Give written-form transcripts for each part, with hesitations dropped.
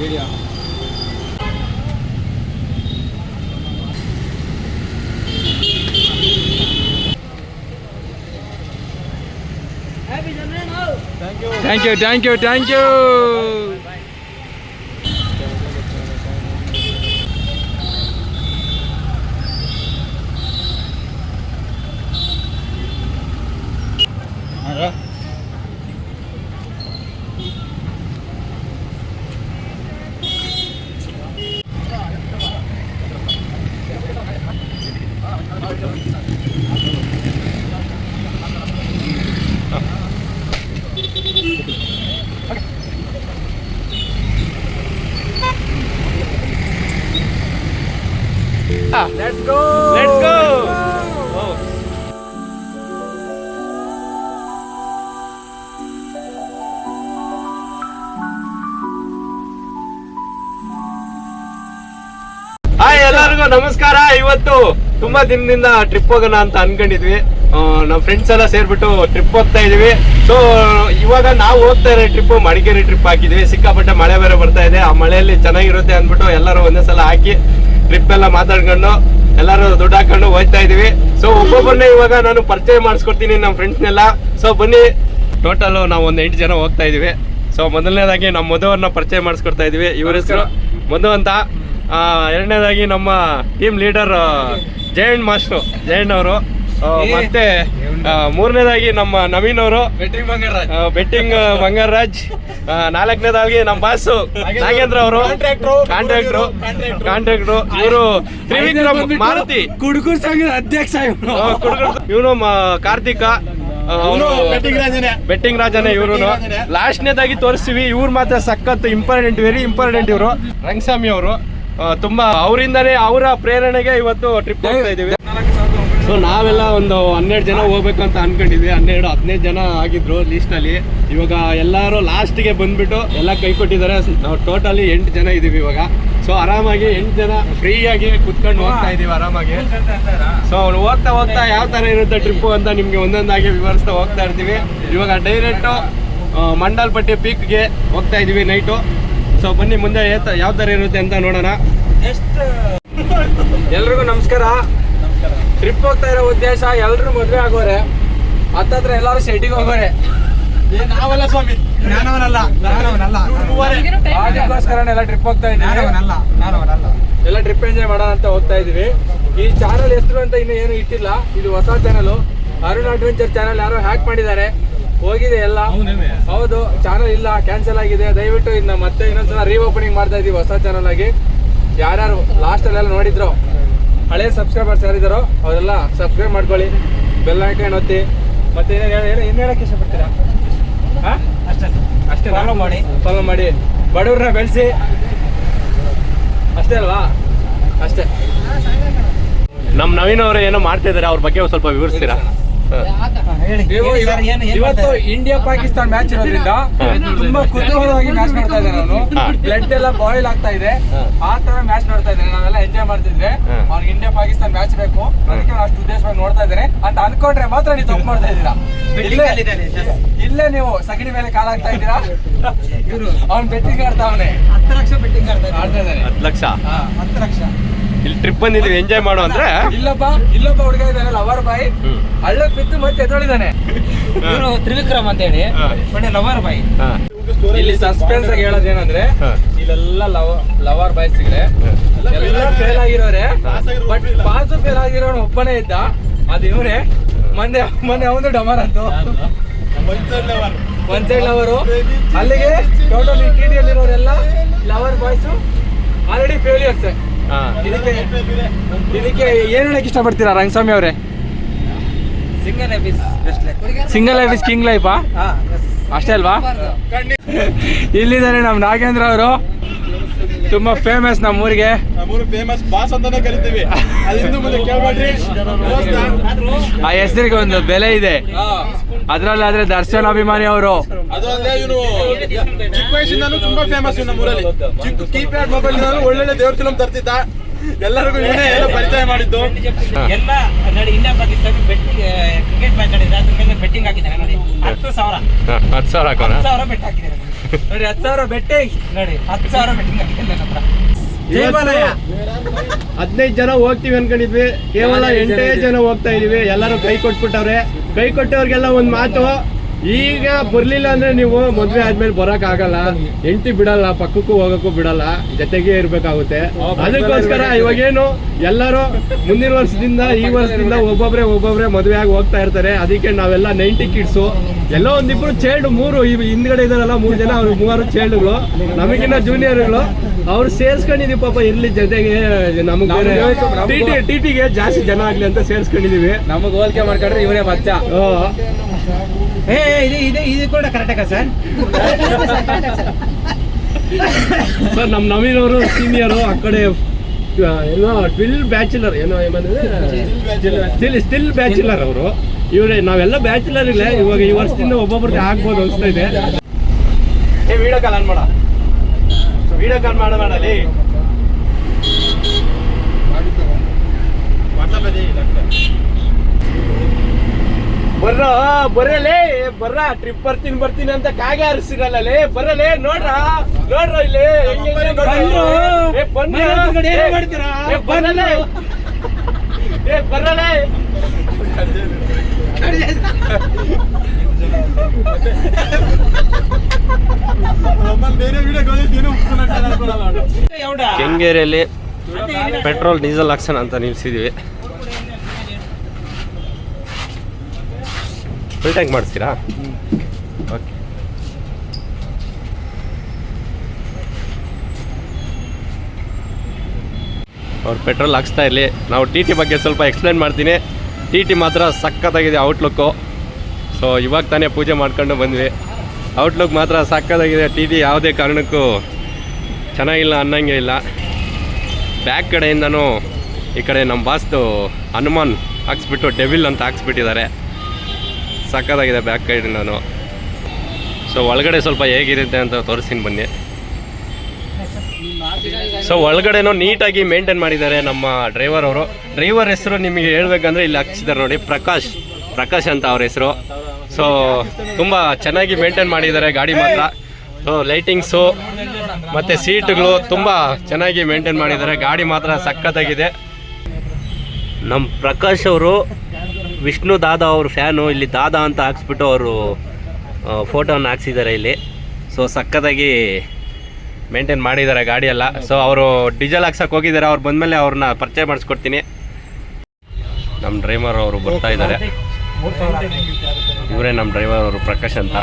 Video. Thank you. Let's go. Hi ಎಲ್ಲರಿಗೂ ನಮಸ್ಕಾರ. ಇವತ್ತು ತುಂಬಾ ದಿನದಿಂದ ಟ್ರಿಪ್ ಹೋಗೋಣ ಅಂತ ಅನ್ಕೊಂಡಿದ್ವಿ. ನಮ್ಮ ಫ್ರೆಂಡ್ಸ್ ಎಲ್ಲ ಸೇರ್ಬಿಟ್ಟು ಟ್ರಿಪ್ ಹೋಗ್ತಾ ಇದೀವಿ. ಸೊ ಇವಾಗ ನಾವು ಹೋಗ್ತಾ ಇರೋ ಟ್ರಿಪ್ ಮಡಿಕೇರಿ ಟ್ರಿಪ್ ಹಾಕಿದ್ವಿ. ಸಿಕ್ಕಾಪಟ್ಟೆ ಮಳೆ ಬೇರೆ ಬರ್ತಾ ಇದೆ. ಆ ಮಳೆಯಲ್ಲಿ ಚೆನ್ನಾಗಿರುತ್ತೆ ಅಂದ್ಬಿಟ್ಟು ಎಲ್ಲರೂ ಒಂದೇ ಸಲ ಹಾಕಿ ಟ್ರಿಪ್ ಎಲ್ಲ ಮಾತಾಡ್ಕೊಂಡು ಎಲ್ಲರೂ ದುಡ್ಡು ಹಾಕೊಂಡು ಹೋಗ್ತಾ ಇದೀವಿ. ಸೊ ಒಬ್ಬೊಬ್ಬರನ್ನೇ ಇವಾಗ ನಾನು ಪರಿಚಯ ಮಾಡಿಸ್ಕೊಡ್ತೀನಿ ನಮ್ಮ ಫ್ರೆಂಡ್ಸ್ನೆಲ್ಲ. ಸೊ ಬನ್ನಿ, ಟೋಟಲ್ ನಾವು ಒಂದು 8 ಜನ ಹೋಗ್ತಾ ಇದೀವಿ. ಸೊ ಮೊದಲನೇದಾಗಿ ನಮ್ಮ ಮಧುವನ್ನ ಪರಿಚಯ ಮಾಡಿಸ್ಕೊಡ್ತಾ ಇದೀವಿ. ಇವ್ರ ಹೆಸರು ಮಧು ಅಂತ. ಎರಡನೇದಾಗಿ ನಮ್ಮ ಟೀಮ್ ಲೀಡರ್ ಜಯಣ್ಣ ಜಯಣ್ಣ ಅವರು. ಮತ್ತೆ ಮೂರನೇದಾಗಿ ನಮ್ಮ ನವೀನ್ ಅವರು, ಬೆಟ್ಟಿಂಗ್ ಬಂಗಾರರಾಜ್. ನಾಲ್ಕನೇದಾಗಿ ನಮ್ಮ ಬಾಸು ನಾಗೇಂದ್ರ ಅವರು, ಕಾಂಟ್ರಾಕ್ಟ್ರು. ಇವರು ತ್ರಿವಿಕ್ರಮ್ ಮಾರುತಿ, ಕುಡುಕೂರ್ ಸಂಘದ ಅಧ್ಯಕ್ಷ. ಇವನು ಕಾರ್ತಿಕ, ಬೆಟ್ಟಿಂಗ್ ರಾಜನೇ. ಇವರು ಲಾಸ್ಟ್ನೇದಾಗಿ ತೋರಿಸ್ತೀವಿ. ಇವ್ರು ಮಾತ್ರ ಸಖತ್ ಇಂಪಾರ್ಟೆಂಟ್, ವೆರಿ ಇಂಪಾರ್ಟೆಂಟ್. ಇವರು ರಂಗಸ್ವಾಮಿ ಅವರು. ತುಂಬಾ ಅವರಿಂದಾನೇ, ಅವರ ಪ್ರೇರಣೆಗೆ ಇವತ್ತು ಟ್ರಿಪ್ ಹೋಗ್ತಾ ಇದೀವಿ. ಸೊ ನಾವೆಲ್ಲ ಒಂದು 12 ಜನ ಹೋಗ್ಬೇಕು ಅಂತ ಅನ್ಕೊಂಡಿದ್ವಿ. 12-15 ಜನ ಆಗಿದ್ರು ಲಿಸ್ಟ್ ಅಲ್ಲಿ. ಇವಾಗ ಎಲ್ಲರೂ ಲಾಸ್ಟ್ಗೆ ಬಂದ್ಬಿಟ್ಟು ಎಲ್ಲ ಕೈ ಕೊಟ್ಟಿದ್ದಾರೆ. ನಾವು ಟೋಟಲಿ 8 ಜನ ಇದೀವಿ ಇವಾಗ. ಸೊ ಆರಾಮಾಗಿ 8 ಜನ ಫ್ರೀ ಆಗಿ ಕುತ್ಕೊಂಡು ಹೋಗ್ತಾ ಇದೀವಿ ಆರಾಮಾಗಿ. ಸೊ ಹೋಗ್ತಾ ಯಾವ ತರ ಇರುತ್ತೆ ಟ್ರಿಪ್ ಅಂತ ನಿಮ್ಗೆ ಒಂದೊಂದಾಗಿ ವಿವರಿಸ್ತಾ ಹೋಗ್ತಾ ಇರ್ತೀವಿ. ಇವಾಗ ಡೈರೆಕ್ಟ್ ಮಂಡಲ್ಪಟ್ಟಿ ಪೀಕ್ಗೆ ಹೋಗ್ತಾ ಇದೀವಿ ನೈಟು. ಸೊ ಬನ್ನಿ, ಮುಂದೆ ಯಾವ ತರ ಇರುತ್ತೆ ಅಂತ ನೋಡೋಣ. ಎಲ್ರಿಗೂ ನಮಸ್ಕಾರ. ಟ್ರಿಪ್ ಹೋಗ್ತಾ ಇರೋ ಉದ್ದೇಶ, ಎಲ್ರು ಮದ್ವೆ ಆಗೋರೆ, ಹತ್ತತ್ರ ಎಲ್ಲಾರು ಶೆಡ್ಡಿಗೆ ಹೋಗೋರೆ. ನಾವಲ್ಲ ಸ್ವಾಮಿ, ಅದಕ್ಕೋಸ್ಕರ ಎಲ್ಲ ಟ್ರಿಪ್ ಹೋಗ್ತಾ ಇದೀವಿ. ಎಲ್ಲ ಟ್ರಿಪ್ ಎಂಜಾಯ್ ಮಾಡೋಣ ಅಂತ ಹೋಗ್ತಾ ಇದೀವಿ. ಈ ಚಾನಲ್ ಹೆಸರು ಅಂತ ಇನ್ನು ಏನು ಇಟ್ಟಿಲ್ಲ. ಇದು ಹೊಸ ಚಾನಲ್, ಅರುಣ್ ಅಡ್ವೆಂಚರ್ ಚಾನಲ್. ಯಾರೋ ಹ್ಯಾಕ್ ಮಾಡಿದ್ದಾರೆ, ಹೋಗಿದೆ ಎಲ್ಲ. ಹೌದು, ಚಾನಲ್ ಇಲ್ಲ, ಕ್ಯಾನ್ಸಲ್ ಆಗಿದೆ. ದಯವಿಟ್ಟು ಇನ್ನು ಮತ್ತೆ ಇನ್ನೊಂದ್ಸಲ ರೀಓಪನಿಂಗ್ ಮಾಡ್ತಾ ಇದೀವಿ ಹೊಸ ಚಾನಲ್ ಆಗಿ. ಯಾರ್ಯಾರು ಲಾಸ್ಟ್ ಅಲ್ಲೆಲ್ಲ ನೋಡಿದ್ರು, ಹಳೆ ಸಬ್ಸ್ಕ್ರೈಬರ್ಸ್ ಯಾರಿದ್ದಾರೋ ಅವರೆಲ್ಲ ಸಬ್ಸ್ಕ್ರೈಬ್ ಮಾಡ್ಕೊಳ್ಳಿ, ಬೆಲ್ ಐಕಾನ್ ಒತ್ತಿ. ಮತ್ತೆ ಏನು ಹೇಳಕ್ಕೆ ಇಷ್ಟಪಡ್ತೀರಾ? ಅಷ್ಟೇ, ಫಾಲೋ ಮಾಡಿ, ಬಡವ್ರನ್ನ ಬೆಳೆಸಿ. ಅಷ್ಟೇ ಅಲ್ವಾ? ಅಷ್ಟೇ. ನಮ್ಮ ನವೀನ್ ಅವರು ಏನೋ ಮಾಡ್ತಾ ಇದಾರೆ, ಅವ್ರ ಬಗ್ಗೆ ಸ್ವಲ್ಪ ವಿವರಿಸ್ತೀರಾ? ಇವತ್ತು ಇಂಡಿಯಾ ಪಾಕಿಸ್ತಾನ ಮ್ಯಾಚ್ ಇರೋದ್ರಿಂದ ತುಂಬಾ ಕುತೂಹಲವಾಗಿ ಮ್ಯಾಚ್ ನೋಡ್ತಾ ಇದ್ದಾರೆ. ಅವನು ಬ್ಲಡ್ ಎಲ್ಲ ಬಾಯ್ಲ್ ಆಗ್ತಾ ಇದೆ, ಆ ತರ ಮ್ಯಾಚ್ ನೋಡ್ತಾ ಇದ್ದಾರೆ. ನಾವೆಲ್ಲ ಎಂಜಾಯ್ ಮಾಡ್ತಿದ್ರೆ ಅವ್ರಿಗೆ ಇಂಡಿಯಾ ಪಾಕಿಸ್ತಾನ ಮ್ಯಾಚ್ ಬೇಕು, ಅದಕ್ಕೆ ಅಷ್ಟು ಉದ್ದೇಶವಾಗಿ ನೋಡ್ತಾ ಇದ್ದಾರೆ ಅಂತ ಅನ್ಕೊಂಡ್ರೆ ಮಾತ್ರ ನೀವು ತಪ್ಪು ಮಾಡ್ತಾ ಇದ್ದೀರಾ. ಇಲ್ಲೇ ನೀವು ಸಗಣಿ ಮೇಲೆ ಕಾಲಾಗ್ತಾ ಇದ್ದೀರಾ. ಅವ್ನು ಬೆಟ್ಟಿಂಗ್ ಆಡ್ತಾವನೆ, 10 ಲಕ್ಷ ಬೆಟ್ಟಿಂಗ್ ಆಡ್ತಾ ಇದ್ದಾನೆ. 10 ಲಕ್ಷ. ಇಲ್ಲಿ ಟ್ರಿಪ್ ಬಂದಿದ್ದೀವಿ ಎಂಜಾಯ್ ಮಾಡೋ ಅಂದ್ರೆ. ಇಲ್ಲೊಬ್ಬ ಹುಡುಗ ಇದ್ದಾನೆ, ಲವರ್ ಬಾಯ್. ಹಳ್ಳಕ್ ಬಿದ್ದು ಮತ್ತೆ ಎದ್ದೊಳಿದಾನೆ. ಇವರು ತ್ರಿವಿಕ್ರಮ್ ಅಂತ ಹೇಳಿ, ಲವರ್ ಬಾಯ್. ಇಲ್ಲಿ ಸಸ್ಪೆನ್ಸ್ ಆಗಿ ಹೇಳೋದೇನಂದ್ರೆ, ಇಲ್ಲೆಲ್ಲ ಲವರ್ ಬಾಯ್ ಸಿಗ್ರೆ ಎಲ್ಲ ಫೇಲ್ ಆಗಿರೋರೆ. ಬಟ್ ಪಾಸ್ ಫೇಲ್ ಆಗಿರೋ ಒಬ್ಬನೇ ಇದ್ದ, ಅದು ಇವನೇ. ಮೊನ್ನೆ ಅವನು ಡಮರ್ ಅಂತು, ಒನ್ ಸೈಡ್ ಲವರು. ಅಲ್ಲಿಗೆ ಟೋಟಲ್ ಈ ಟಿಡಿಯಲ್ಲಿರೋರೆಲ್ಲ ಲವರ್ ಬಾಯ್ಸ್ ಆಲ್ರೆಡಿ ಫೇಲಿಯರ್ಸ್. ಇದಕ್ಕೆ ಏನ್ ಹೇಳಕ್ ಇಷ್ಟಪಡ್ತೀರಾ ರಂಗಸ್ವಾಮಿ ಅವರೇ? ಸಿಂಗಲ್ ಲೈಫ್ ಇಸ್ ಕಿಂಗ್ ಲೈಫಾ? ಅಷ್ಟೇ ಅಲ್ವಾ? ಇಲ್ಲಿದ್ದಾರೆ ನಮ್ಮ ನಾಗೇಂದ್ರ ಅವರು, ತುಂಬಾ ಫೇಮಸ್ ನಮ್ಮೂರಿಗೆ. ಫೇಮಸ್ ಬಾಸ್ ಅಂತಾನೆ ಕರಿತೀವಿ. ಆ ಹೆಸರಿಗೆ ಒಂದು ಬೆಲೆ ಇದೆ. ಅದ್ರಲ್ಲಾದ್ರೆ ದರ್ಶನ್ ಅಭಿಮಾನಿ ಅವರು. ಚಿಕ್ಕ ವಯಸ್ಸಿಂದ ತುಂಬಾ ಫೇಮಸ್ ನಮ್ಮೂರಲ್ಲಿ. ಕೀಪ್ಯಾಡ್ ಮೊಬೈಲ್ ಒಳ್ಳೊಳ್ಳೆ ದೇವ್ರ ಫಿಲಂ ತರ್ತಿದ್ದ. ಎಲ್ಲರಿಗೂ ಎಲ್ಲ ಪರಿಚಯ ಮಾಡಿದ್ದು. ಎಲ್ಲ ನೋಡಿ, ಇಂಡಿಯಾ ಪಾಕಿಸ್ತಾನ ಕ್ರಿಕೆಟ್ ಮ್ಯಾಚ್ ಆಡಿದ್ರೆ ಅದ್ರ ಮೇಲೆ ಬೆಟ್ಟಿಂಗ್ ಹಾಕಿದ್ದಾರೆ ನೋಡಿ. 10,000 ಬೆಟ್ ಹಾಕಿದ್ದಾರೆ. ನೋಡಿ 10,000 ಬೆಟ್ಟಿಂಗ್, ನೋಡಿ 10,000 ಬೆಟ್ಟಿಂಗ್ ನನ್ನ ಹತ್ರ. ಜೈ ಬಾಲಯ್ಯ. 15 ಜನ ಹೋಗ್ತೀವಿ ಅನ್ಕೊಂಡಿದ್ವಿ, ಕೇವಲ 8 ಜನ ಹೋಗ್ತಾ ಇದೀವಿ. ಎಲ್ಲರೂ ಕೈ ಕೊಟ್ಬಿಟ್ಟವ್ರೆ. ಕೈ ಕೊಟ್ಟವ್ರಿಗೆಲ್ಲ ಒಂದ್ ಮಾತು, ಈಗ ಬರ್ಲಿಲ್ಲ ಅಂದ್ರೆ ನೀವು ಮದ್ವೆ ಆದ್ಮೇಲೆ ಬರಕ್ ಆಗಲ್ಲ, ಹೆಂಡತಿ ಬಿಡಲ್ಲ, ಪಕ್ಕಕ್ಕೂ ಹೋಗಕ್ಕೂ ಬಿಡಲ್ಲ, ಜೊತೆಗೆ ಇರ್ಬೇಕಾಗುತ್ತೆ. ಅದಕ್ಕೋಸ್ಕರ ಇವಾಗೇನು ಎಲ್ಲರೂ ಮುಂದಿನ ವರ್ಷದಿಂದ ಈ ವರ್ಷದಿಂದ ಒಬ್ಬೊಬ್ರೆ ಮದ್ವೆ ಆಗಿ ಹೋಗ್ತಾ ಇರ್ತಾರೆ. ಅದಕ್ಕೆ ನಾವೆಲ್ಲ 90 ಕಿಡ್ಸು, ಎಲ್ಲೋ ಒಂದಿಬ್ರು ಚೈಲ್ಡ್, 3 ಹಿಂದ್ಗಡೆ ಇದಾರಲ್ಲ 3 ಜನ, ಅವ್ರಿಗೆ 3 ಚೈಲ್ಡ್ಗಳು, ನಮಗಿನ್ನ ಜೂನಿಯರ್ಗಳು, ಅವ್ರು ಸೇರ್ಸ್ಕೊಂಡಿದೀವಿ. ಪಾಪ ಇರ್ಲಿ ಜೊತೆಗೆ, ನಮಗೆ ಟಿಟಿಗೆ ಜಾಸ್ತಿ ಜನ ಆಗ್ಲಿ ಅಂತ ಸೇರ್ಸ್ಕೊಂಡಿದೀವಿ. ನಮಗ್ ಹೋಲಿಕೆ ಮಾಡ್ಕೊಂಡ್ರೆ ಇವನೇ ಬಚ್ಚ. ಇದು ಕೂಡ ಕರೆಕ್ಟ್ ಸರ್. ಸರ್ ನಮ್ಮ ನವೀನವರು ಸೀನಿಯರು, ಆ ಕಡೆ ಏನೋ ಟ್ವಿಲ್ ಬ್ಯಾಚುಲರ್, ಏನೋ ಸ್ಟಿಲ್ ಬ್ಯಾಚುಲರ್ ಅವರು. ಇವ್ರೆ ನಾವೆಲ್ಲ ಬ್ಯಾಚುಲರ್ ಇಲ್ಲ. ಇವಾಗ ಈ ವರ್ಷದಿಂದ ಒಬ್ಬೊಬ್ರಿಗೆ ಆಗ್ಬೋದು ಅನಿಸ್ತಾ ಇದೆ. ವಿಡಿಯೋ ಕಾಲ್ ಆನ್ ಮಾಡ, ವಿಡಿಯೋ ಕಾಲ್ ಮಾಡಲಿ. ಬರಲೇ ಟ್ರಿಪ್ ಬರ್ತೀನಿ ಅಂತ ಕಾಗೆ ಹರಿಸಿರಲ್ಲೇ, ಬರಲೇ ನೋಡ್ರ ಇಲ್ಲಿ ಬರಲೇ. ಕೆಂಗೇರಿಯಲ್ಲಿ ಪೆಟ್ರೋಲ್ ಡೀಸೆಲ್ ಹಾಕ್ಸೋಣ ಅಂತ ನಿಲ್ಸಿದೀವಿ. ಫುಲ್ ಟ್ಯಾಂಕ್ ಮಾಡಿಸ್ತೀರಾ? ಓಕೆ. ಅವ್ರು ಪೆಟ್ರೋಲ್ ಹಾಕ್ಸ್ತಾ ಇರಲಿ. ನಾವು ಟಿ ಟಿ ಬಗ್ಗೆ ಸ್ವಲ್ಪ ಎಕ್ಸ್ಪ್ಲೇನ್ ಮಾಡ್ತೀನಿ. ಟಿ ಟಿ ಮಾತ್ರ ಸಖತ್ತಾಗಿದೆ ಔಟ್ಲುಕ್ಕು. ಸೊ ಇವಾಗ ತಾನೇ ಪೂಜೆ ಮಾಡ್ಕೊಂಡು ಬಂದ್ವಿ. ಔಟ್ಲುಕ್ ಮಾತ್ರ ಸಖತ್ತಾಗಿದೆ. ಟಿ ಟಿ ಯಾವುದೇ ಕಾರಣಕ್ಕೂ ಚೆನ್ನಾಗಿಲ್ಲ ಅನ್ನಂಗೆ ಇಲ್ಲ. ಬ್ಯಾಕ್ ಕಡೆಯಿಂದನೂ ಈ ಕಡೆ ನಮ್ಮ ಬಾಸ್ದು ಹನುಮಾನ್ ಹಾಕ್ಸ್ಬಿಟ್ಟು ಡೆವಿಲ್ ಅಂತ ಹಾಕ್ಸ್ಬಿಟ್ಟಿದ್ದಾರೆ. ಸಕ್ಕತ್ತಾಗಿದೆ ಬ್ಯಾಕ್ ಸೈಡಿಂದನು. ಸೊ ಒಳಗಡೆ ಸ್ವಲ್ಪ ಹೇಗಿರುತ್ತೆ ಅಂತ ತೋರಿಸ್ತೀನಿ ಬನ್ನಿ. ಸೊ ಒಳಗಡೆನೂ ನೀಟಾಗಿ ಮೇಂಟೈನ್ ಮಾಡಿದ್ದಾರೆ ನಮ್ಮ ಡ್ರೈವರ್ ಅವರು. ಡ್ರೈವರ್ ಹೆಸರು ನಿಮಗೆ ಹೇಳ್ಬೇಕಂದ್ರೆ ಇಲ್ಲಿ ಹಾಕ್ಸಿದ್ದಾರೆ ನೋಡಿ, ಪ್ರಕಾಶ್ ಅಂತ ಅವ್ರ ಹೆಸರು. ಸೊ ತುಂಬ ಚೆನ್ನಾಗಿ ಮೇಂಟೈನ್ ಮಾಡಿದ್ದಾರೆ ಗಾಡಿ ಮಾತ್ರ. ಸೊ ಲೈಟಿಂಗ್ಸು ಮತ್ತು ಸೀಟುಗಳು ತುಂಬ ಚೆನ್ನಾಗಿ ಮೇಂಟೈನ್ ಮಾಡಿದ್ದಾರೆ. ಗಾಡಿ ಮಾತ್ರ ಸಖತ್ತಾಗಿದೆ. ನಮ್ಮ ಪ್ರಕಾಶ್ ಅವರು ವಿಷ್ಣು ದಾದಾ ಅವ್ರ ಫ್ಯಾನು. ಇಲ್ಲಿ ದಾದಾ ಅಂತ ಹಾಕ್ಸ್ಬಿಟ್ಟು ಅವರು ಫೋಟೋವನ್ನು ಹಾಕ್ಸಿದ್ದಾರೆ ಇಲ್ಲಿ. ಸೊ ಸಖತ್ತಾಗಿ ಮೇಂಟೈನ್ ಮಾಡಿದ್ದಾರೆ ಗಾಡಿ ಎಲ್ಲ. ಸೊ ಅವರು ಡೀಸೆಲ್ ಹಾಕ್ಸಕ್ಕೆ ಹೋಗಿದ್ದಾರೆ. ಅವ್ರು ಬಂದಮೇಲೆ ಅವ್ರನ್ನ ಪರಿಚಯ ಮಾಡಿಸ್ಕೊಡ್ತೀನಿ. ನಮ್ಮ ಡ್ರೈವರ್ ಅವರು ಬರ್ತಾ ಇದ್ದಾರೆ. ಇವರೇ ನಮ್ಮ ಡ್ರೈವರ್ ಅವರು, ಪ್ರಕಾಶ್ ಅಂತ.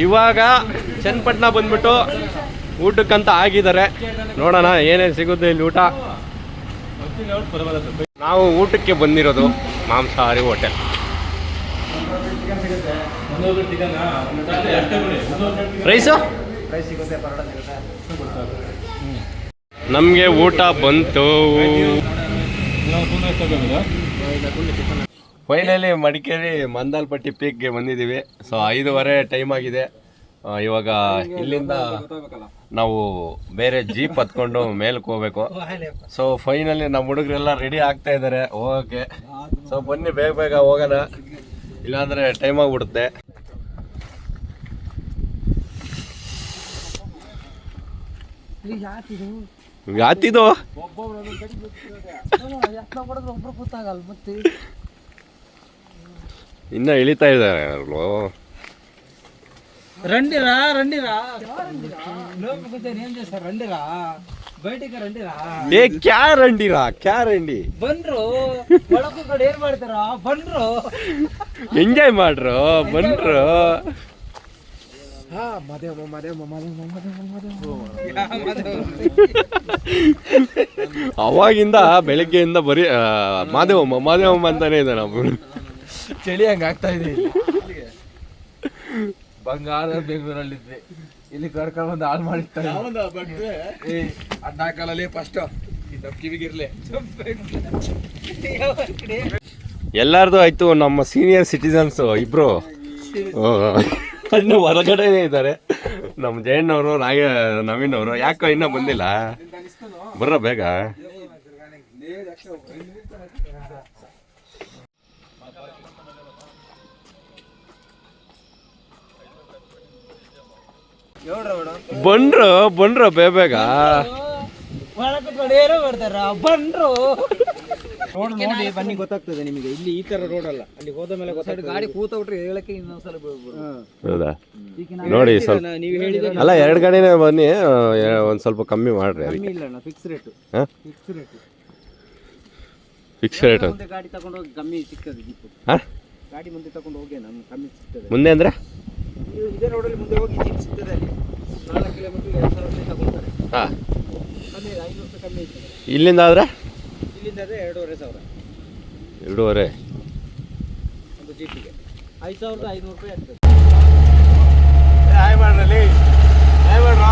ಇವಾಗ ಚನ್ನಪಟ್ಟಣ ಬಂದ್ಬಿಟ್ಟು ಊಟಕ್ಕಂತ ಆಗಿದ್ದಾರೆ. ನೋಡೋಣ ಏನೇನು ಸಿಗುತ್ತೆ ಇಲ್ಲಿ ಊಟ. ನಾವು ಊಟಕ್ಕೆ ಬಂದಿರೋದು ಮಾಂಸಾಹಾರಿ ಹೋಟೆಲ್. ರೈಸು ನಮಗೆ ಊಟ ಬಂತು. ಫೈನಲಿ ಮಡಿಕೇರಿ ಮಂದಾಲ್ಪಟ್ಟಿ ಪೀಕ್ಗೆ ಬಂದಿದ್ದೀವಿ. ಸೊ 5:15 ಟೈಮ್ ಆಗಿದೆ. ಇವಾಗ ಇಲ್ಲಿಂದ ನಾವು ಬೇರೆ ಜೀಪ್ ಹತ್ಕೊಂಡು ಮೇಲಕ್ಕೆ ಹೋಗ್ಬೇಕು. ಸೊ ಫೈನಲಿ ನಮ್ಮ ಹುಡುಗರೆಲ್ಲ ರೆಡಿ ಆಗ್ತಾ ಇದ್ದಾರೆ ಹೋಗೋಕ್ಕೆ. ಸೊ ಬನ್ನಿ ಬೇಗ ಹೋಗೋಣ, ಇಲ್ಲಾಂದರೆ ಟೈಮ್ ಆಗಿಬಿಡುತ್ತೆ. ಯಾತಿದು ಇನ್ನ ಇಳಿತಾ ಇದ್ದಾರೆ. రండిరా లోపలికి ఏం చేస్తారు రండిరా బయటికి రండిరా ಏ ಕ್ಯಾ ರಂಡಿ ಬಂದ್ರು ಒಳಗೂ ಕಡೆ ಏನ್ ಮಾಡ್ತಾರ ಬಂದ್ರು ಎಂಜಾಯ್ ಮಾಡ್ರು ಬನ್ರು ಅವಾಗಿಂದ ಬೆಳಗ್ಗೆಯಿಂದ ಬರೀ ಮಾದೇವಮ್ಮ ಅಂತಾನೆ ಇದೆ ನಾವು ಚಳಿ ಹಂಗ ಆಗ್ತಾ ಇದೆ ಬಂಗಾರ ಬೆಂಗಳೂರಲ್ಲಿದ್ವಿ ಇಲ್ಲಿ ಕರ್ಕೊಂಡ್ ಬಂದು ಹಾಳು ಮಾಡಿರ್ತಾರೆ ಅಡ್ಡಾಕಲಲ್ಲಿ ಫಸ್ಟ್ ಕಿವಿಗಿರ್ಲಿ ಎಲ್ಲಾರ್ದು ಆಯ್ತು. ನಮ್ಮ ಸೀನಿಯರ್ ಸಿಟಿಸನ್ಸ್ ಇಬ್ರು ಇನ್ನು ಹೊರಗಡೆನೇ ಇದ್ದಾರೆ. ನಮ್ಮ ಜಯಣ್ಣವರು ನವೀನ್ ಅವರು ಯಾಕೋ ಇನ್ನೂ ಬಂದಿಲ್ಲ, ಬರ್ರ ಬೇಗ. ಬಂದ್ರು ಬೇಗ ಬರ್ತಾರ ಬಂದ್ರು ರೋಡ್ ನೋಡಿ ಬನ್ನಿ ಗೊತ್ತಾಗ್ತದೆ ನಿಮಗೆ. ಇಲ್ಲಿ ಈ ತರ ರೋಡ್ ಅಲ್ಲ, ಅಲ್ಲಿ ಹೋದ ಮೇಲೆ ಗೊತ್ತಾಗ್ತದೆ. ಗಾಡಿ ಕೂತ್ಬಿಟ್ರೆ ಹೇಳಕ್ಕೆ ಇನ್ನೊಂದ್ಸಲ ಹೌದಾ ನೋಡಿ ಸ್ವಲ್ಪ ನೀವು ಹೇಳಿದ ಅಲ್ಲ 2 ಗಾಡಿನೇ ಬನ್ನಿ, ಒಂದ್ ಸ್ವಲ್ಪ ಕಮ್ಮಿ ಮಾಡ್ರಿ. ಕಮ್ಮಿ ಇಲ್ಲ, ಫಿಕ್ಸ್ ರೇಟ್. ಫಿಕ್ಸ್ ರೇಟ್ ಮುಂದೆ ಗಾಡಿ ತಗೊಂಡು ಹೋಗಿ ಕಮ್ಮಿ ಸಿಗ್ತದೆ. ಜೀಪ್ ಗಾಡಿ ಮುಂದೆ ತಗೊಂಡು ಹೋಗಿ ನಮ್ಗೆ ಕಮ್ಮಿ ಸಿಗ್ತದೆ. ಮುಂದೆ ಅಂದ್ರೆ ನೀವು ಇದೇ ರೋಡಲ್ಲಿ ಮುಂದೆ ಹೋಗಿ ಜೀಪ್ ಸಿಗ್ತದೆ. ಅಲ್ಲಿ 4 ಕಿಲೋಮೀಟರ್ 2,000 ತಗೊಳ್ತಾರೆ. ಹಾಂ ಕಮ್ಮಿ 500 ರೂಪಾಯಿ ಕಮ್ಮಿ ಇರ್ತದೆ. ಇಲ್ಲಿಂದ ಆದ್ರೆ ಇಲ್ಲಿಂದ 2,500. 2.5 ಒಂದು ಜೀಪಿಗೆ 5,500 ರೂಪಾಯಿ ಆಗ್ತದೆ. ಹಾಯ್ ಮಾಡ್ರಲ್ಲಿ, ಹಾಯ್ ಮಾಡ್ರ.